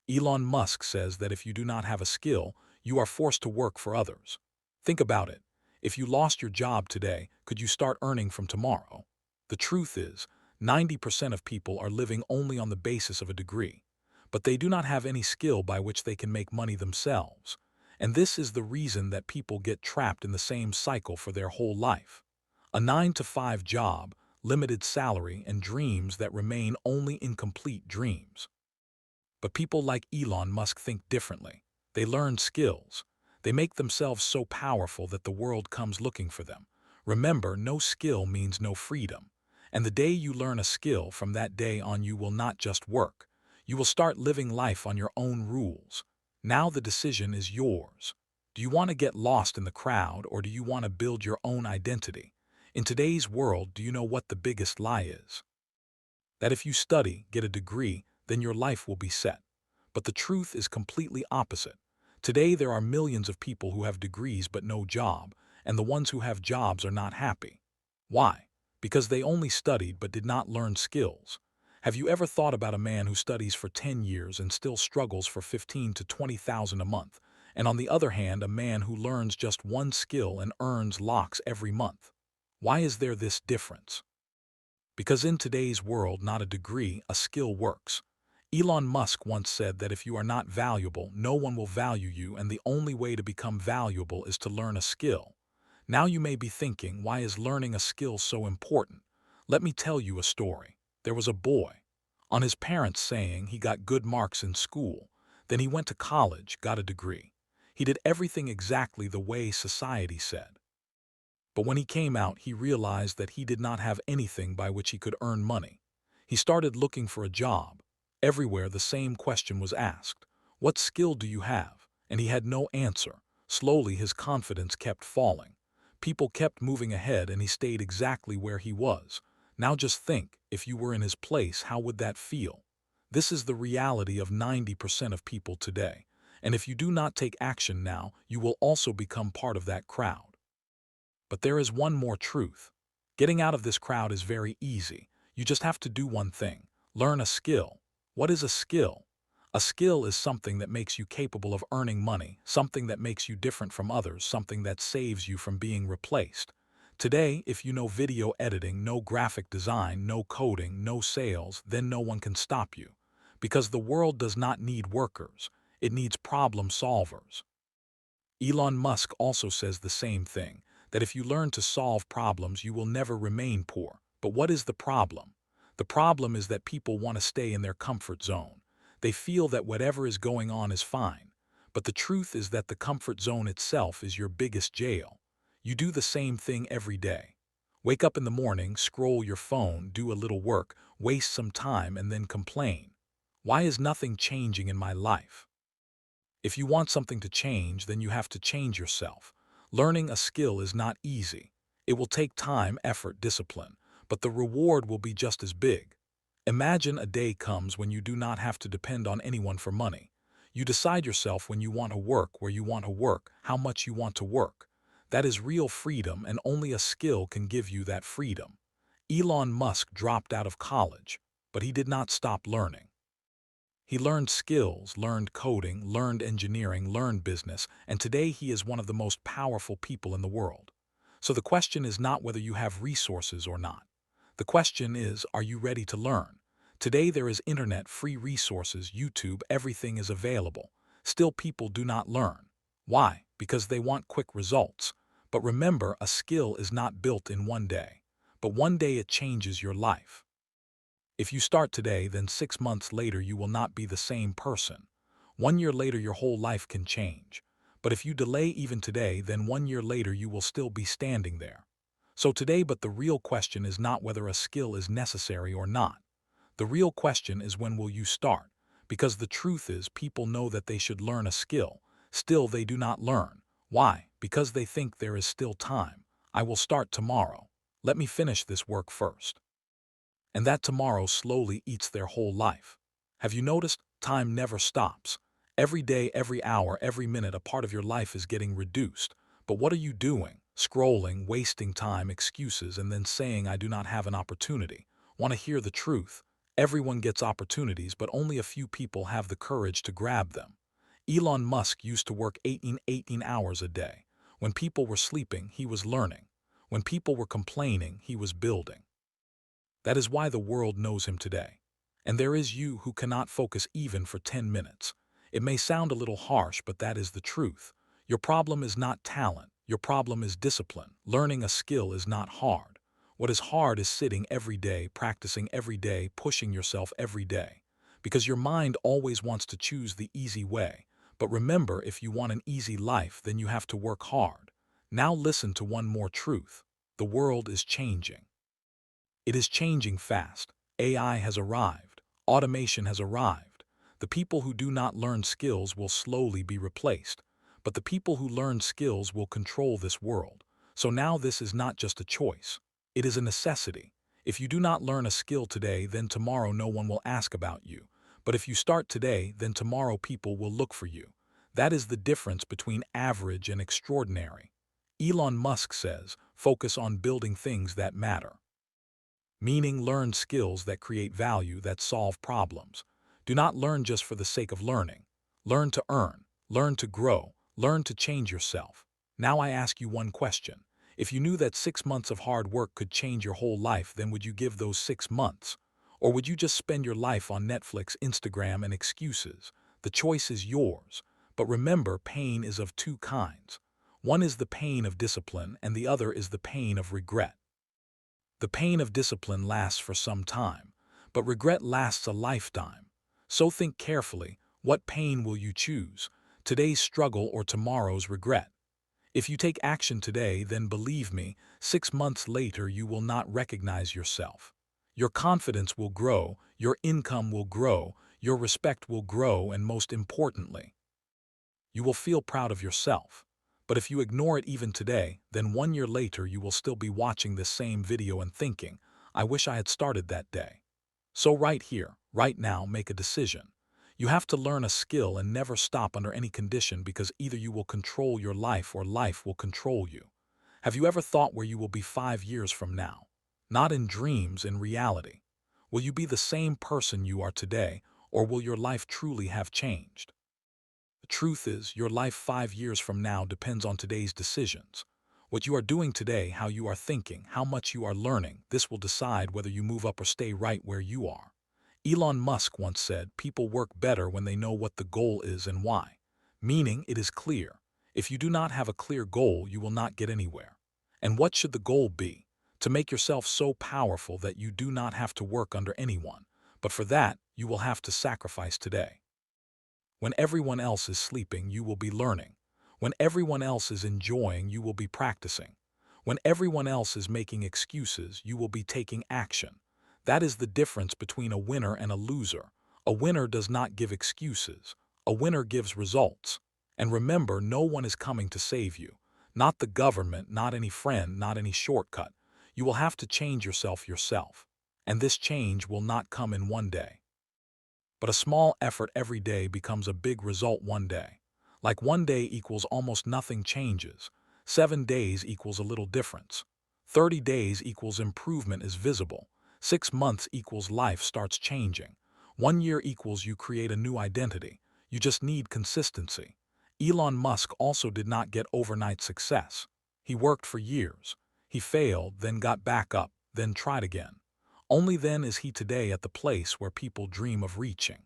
Elon Musk says that if you do not have a skill, you are forced to work for others. Think about it. If you lost your job today, could you start earning from tomorrow? The truth is, 90% of people are living only on the basis of a degree, but they do not have any skill by which they can make money themselves. And this is the reason that people get trapped in the same cycle for their whole life. A 9-to-5 job, limited salary, and dreams that remain only incomplete dreams. But people like Elon Musk think differently. They learn skills. They make themselves so powerful that the world comes looking for them. Remember, no skill means no freedom. And the day you learn a skill, from that day on you will not just work. You will start living life on your own rules. Now the decision is yours. Do you want to get lost in the crowd, or do you want to build your own identity? In today's world, do you know what the biggest lie is? That if you study, get a degree, then your life will be set. But the truth is completely opposite. Today there are millions of people who have degrees but no job, and the ones who have jobs are not happy. Why? Because they only studied but did not learn skills. Have you ever thought about a man who studies for 10 years and still struggles for 15 to 20,000 a month, and on the other hand a man who learns just one skill and earns lakhs every month? Why is there this difference? Because in today's world, not a degree, a skill works. Elon Musk once said that if you are not valuable, no one will value you, and the only way to become valuable is to learn a skill. Now you may be thinking, why is learning a skill so important? Let me tell you a story. There was a boy. On his parents saying, he got good marks in school. Then he went to college, got a degree. He did everything exactly the way society said. But when he came out, he realized that he did not have anything by which he could earn money. He started looking for a job. Everywhere the same question was asked. What skill do you have? And he had no answer. Slowly his confidence kept falling. People kept moving ahead and he stayed exactly where he was. Now just think, if you were in his place, how would that feel? This is the reality of 90% of people today. And if you do not take action now, you will also become part of that crowd. But there is one more truth. Getting out of this crowd is very easy. You just have to do one thing. Learn a skill. What is a skill? A skill is something that makes you capable of earning money, something that makes you different from others, something that saves you from being replaced. Today, if you know video editing, no graphic design, no coding, no sales, then no one can stop you. Because the world does not need workers. It needs problem solvers. Elon Musk also says the same thing, that if you learn to solve problems, you will never remain poor. But what is the problem? The problem is that people want to stay in their comfort zone. They feel that whatever is going on is fine. But the truth is that the comfort zone itself is your biggest jail. You do the same thing every day. Wake up in the morning, scroll your phone, do a little work, waste some time, and then complain. Why is nothing changing in my life? If you want something to change, then you have to change yourself. Learning a skill is not easy. It will take time, effort, discipline, but the reward will be just as big. Imagine a day comes when you do not have to depend on anyone for money. You decide yourself when you want to work, where you want to work, how much you want to work. That is real freedom, and only a skill can give you that freedom. Elon Musk dropped out of college, but he did not stop learning. He learned skills, learned coding, learned engineering, learned business, and today he is one of the most powerful people in the world. So the question is not whether you have resources or not. The question is, are you ready to learn? Today there is internet, free resources, YouTube, everything is available. Still people do not learn. Why? Because they want quick results. But remember, a skill is not built in one day. But one day it changes your life. If you start today, then 6 months later you will not be the same person. 1 year later your whole life can change. But if you delay even today, then 1 year later you will still be standing there. So today, but the real question is not whether a skill is necessary or not. The real question is, when will you start? Because the truth is, people know that they should learn a skill. Still they do not learn. Why? Because they think there is still time. I will start tomorrow. Let me finish this work first. And that tomorrow slowly eats their whole life. Have you noticed? Time never stops. Every day, every hour, every minute, a part of your life is getting reduced. But what are you doing? Scrolling, wasting time, excuses, and then saying, I do not have an opportunity. Want to hear the truth? Everyone gets opportunities, but only a few people have the courage to grab them. Elon Musk used to work 18 hours a day. When people were sleeping, he was learning. When people were complaining, he was building. That is why the world knows him today. And there is you who cannot focus even for 10 minutes. It may sound a little harsh, but that is the truth. Your problem is not talent. Your problem is discipline. Learning a skill is not hard. What is hard is sitting every day, practicing every day, pushing yourself every day. Because your mind always wants to choose the easy way. But remember, if you want an easy life, then you have to work hard. Now listen to one more truth. The world is changing. It is changing fast. AI has arrived. Automation has arrived. The people who do not learn skills will slowly be replaced. But the people who learn skills will control this world. So now this is not just a choice. It is a necessity. If you do not learn a skill today, then tomorrow no one will ask about you. But if you start today, then tomorrow people will look for you. That is the difference between average and extraordinary. Elon Musk says, focus on building things that matter. Meaning, learn skills that create value, that solve problems. Do not learn just for the sake of learning. Learn to earn, learn to grow, learn to change yourself. Now I ask you one question. If you knew that 6 months of hard work could change your whole life, then would you give those 6 months? Or would you just spend your life on Netflix, Instagram, and excuses? The choice is yours. But remember, pain is of two kinds. One is the pain of discipline, and the other is the pain of regret. The pain of discipline lasts for some time, but regret lasts a lifetime. So think carefully, what pain will you choose? Today's struggle or tomorrow's regret? If you take action today, then believe me, 6 months later you will not recognize yourself. Your confidence will grow, your income will grow, your respect will grow, and most importantly, you will feel proud of yourself. But if you ignore it even today, then 1 year later you will still be watching this same video and thinking, I wish I had started that day. So right here, right now, make a decision. You have to learn a skill and never stop under any condition, because either you will control your life or life will control you. Have you ever thought where you will be 5 years from now? Not in dreams, in reality. Will you be the same person you are today, or will your life truly have changed? The truth is, your life 5 years from now depends on today's decisions. What you are doing today, how you are thinking, how much you are learning, this will decide whether you move up or stay right where you are. Elon Musk once said, people work better when they know what the goal is and why. Meaning, it is clear. If you do not have a clear goal, you will not get anywhere. And what should the goal be? To make yourself so powerful that you do not have to work under anyone. But for that, you will have to sacrifice today. When everyone else is sleeping, you will be learning. When everyone else is enjoying, you will be practicing. When everyone else is making excuses, you will be taking action. That is the difference between a winner and a loser. A winner does not give excuses. A winner gives results. And remember, no one is coming to save you. Not the government, not any friend, not any shortcut. You will have to change yourself. And this change will not come in one day. But a small effort every day becomes a big result one day. Like 1 day equals almost nothing changes. 7 days equals a little difference. 30 days equals improvement is visible. 6 months equals life starts changing. 1 year equals you create a new identity. You just need consistency. Elon Musk also did not get overnight success. He worked for years. He failed, then got back up, then tried again. Only then is he today at the place where people dream of reaching.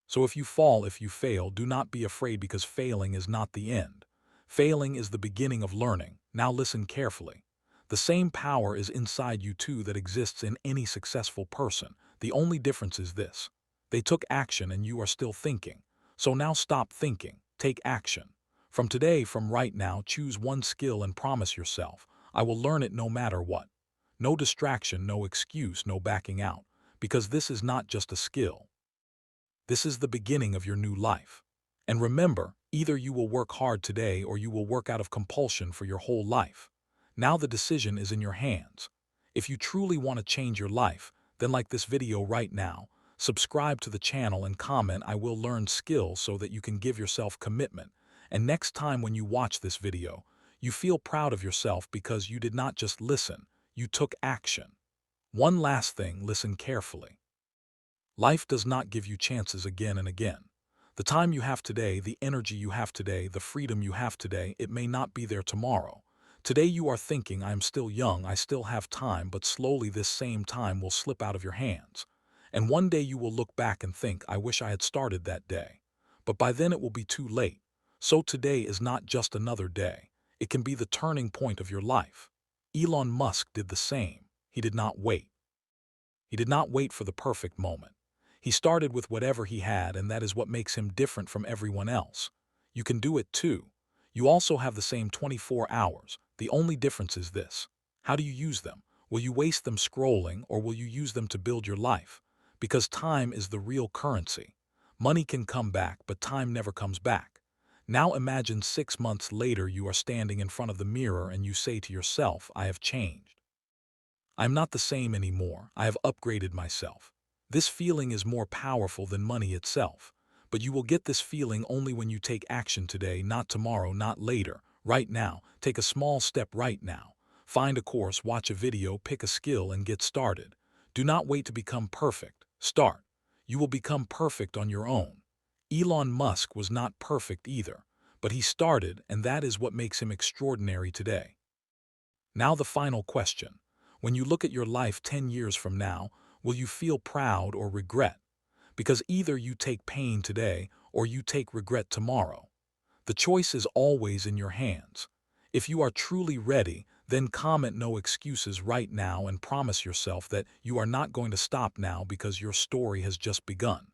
So if you fall, if you fail, do not be afraid, because failing is not the end. Failing is the beginning of learning. Now listen carefully. The same power is inside you too that exists in any successful person. The only difference is this. They took action and you are still thinking. So now stop thinking. Take action. From today, from right now, choose one skill and promise yourself, I will learn it no matter what. No distraction, no excuse, no backing out. Because this is not just a skill. This is the beginning of your new life. And remember, either you will work hard today or you will work out of compulsion for your whole life. Now the decision is in your hands. If you truly want to change your life, then like this video right now, subscribe to the channel and comment, I will learn skills, so that you can give yourself commitment. And next time when you watch this video, you feel proud of yourself because you did not just listen, you took action. One last thing, listen carefully. Life does not give you chances again and again. The time you have today, the energy you have today, the freedom you have today, it may not be there tomorrow. Today you are thinking, I am still young, I still have time, but slowly this same time will slip out of your hands. And one day you will look back and think, I wish I had started that day. But by then it will be too late. So today is not just another day. It can be the turning point of your life. Elon Musk did the same. He did not wait. He did not wait for the perfect moment. He started with whatever he had, and that is what makes him different from everyone else. You can do it too. You also have the same 24 hours. The only difference is this. How do you use them? Will you waste them scrolling, or will you use them to build your life? Because time is the real currency. Money can come back, but time never comes back. Now imagine 6 months later you are standing in front of the mirror and you say to yourself, I have changed. I am not the same anymore. I have upgraded myself. This feeling is more powerful than money itself. But you will get this feeling only when you take action today, not tomorrow, not later. Right now, take a small step right now. Find a course, watch a video, pick a skill, and get started. Do not wait to become perfect. Start. You will become perfect on your own. Elon Musk was not perfect either, but he started, and that is what makes him extraordinary today. Now the final question. When you look at your life 10 years from now, will you feel proud or regret? Because either you take pain today or you take regret tomorrow. The choice is always in your hands. If you are truly ready, then comment no excuses right now and promise yourself that you are not going to stop now because your story has just begun.